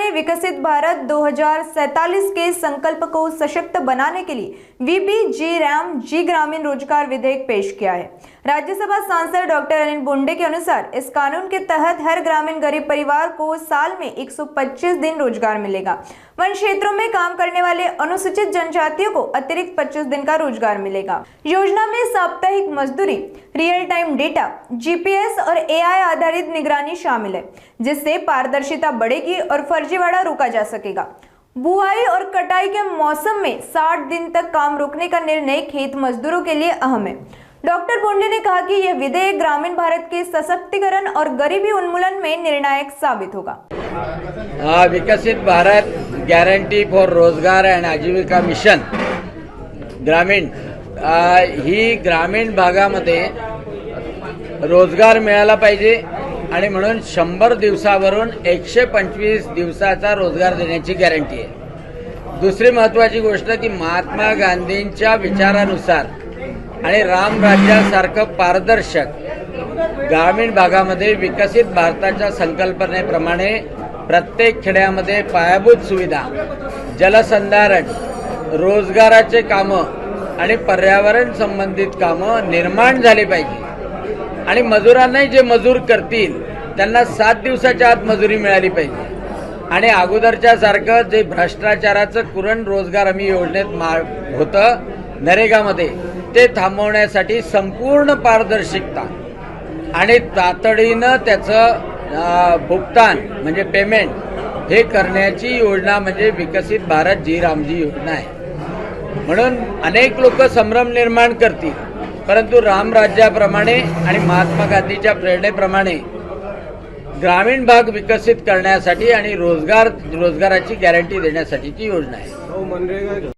ने विकसित भारत 2047 के संकल्प को सशक्त बनाने के लिए VBG-RAM-G ग्रामीण रोजगार विधेयक पेश किया है। राज्यसभा सांसद डॉक्टर अनिल बुंडे के अनुसार इस कानून के तहत हर ग्रामीण गरीब परिवार को साल में 125 दिन रोजगार मिलेगा। वन क्षेत्रों में काम करने वाले अनुसूचित जनजातियों को अतिरिक्त 25 दिन का रोजगार मिलेगा। योजना में साप्ताहिक मजदूरी, रियल टाइम डेटा, GPS और AI आधारित निगरानी शामिल है, जिससे पारदर्शिता बढ़ेगी और फर्जीवाड़ा रोका जा सकेगा। बुआई और कटाई के मौसम में 60 दिन तक काम रोकने का निर्णय खेत मजदूरों के लिए अहम है। डॉक्टर बोंडे ने कहा कि यह विधेयक ग्रामीण भारत के सशक्तिकरण और गरीबी उन्मूलन में निर्णायक साबित होगा। विकसित भारत गॅरंटी फॉर रोजगार एंड आजीविका मिशन ग्रामीण ही ग्रामीण भागामध्ये रोजगार मिळाला पाहिजे आणि म्हणून 100 दिवसावरून 125 दिवसाचा रोजगार देण्याची गॅरंटी आहे। दुसरी महत्त्वाची गोष्ट की महात्मा गांधींच्या विचारानुसार आणि राम राज्यासारखं पारदर्शक ग्रामीण भागामध्ये विकसित भारताच्या संकल्पनेप्रमाणे प्रत्येक खेड्यामध्ये पायाभूत सुविधा, जलसंधारण, रोजगाराचे कामं आणि पर्यावरण संबंधित कामं निर्माण झाली पाहिजे आणि मजुरांनाही जे मजूर करतील त्यांना 7 दिवसाच्या आत मजुरी मिळाली पाहिजे आणि अगोदरच्या सारखं जे भ्रष्टाचाराचं कुरण रोजगार हमी योजनेत होतं नरेगामध्ये ते थांबवण्यासाठी संपूर्ण पारदर्शकता आणि तातडीनं त्याचं भुगतान म्हणजे पेमेंट हे करण्याची योजना म्हणजे विकसित भारत जी योजना आहे। म्हणून अनेक लोक संभ्रम निर्माण करतील, परंतु राम राज्याप्रमाणे आणि महात्मा गांधीच्या प्रेरणेप्रमाणे ग्रामीण भाग विकसित करण्यासाठी आणि रोजगाराची गॅरंटी देण्यासाठीची योजना आहे।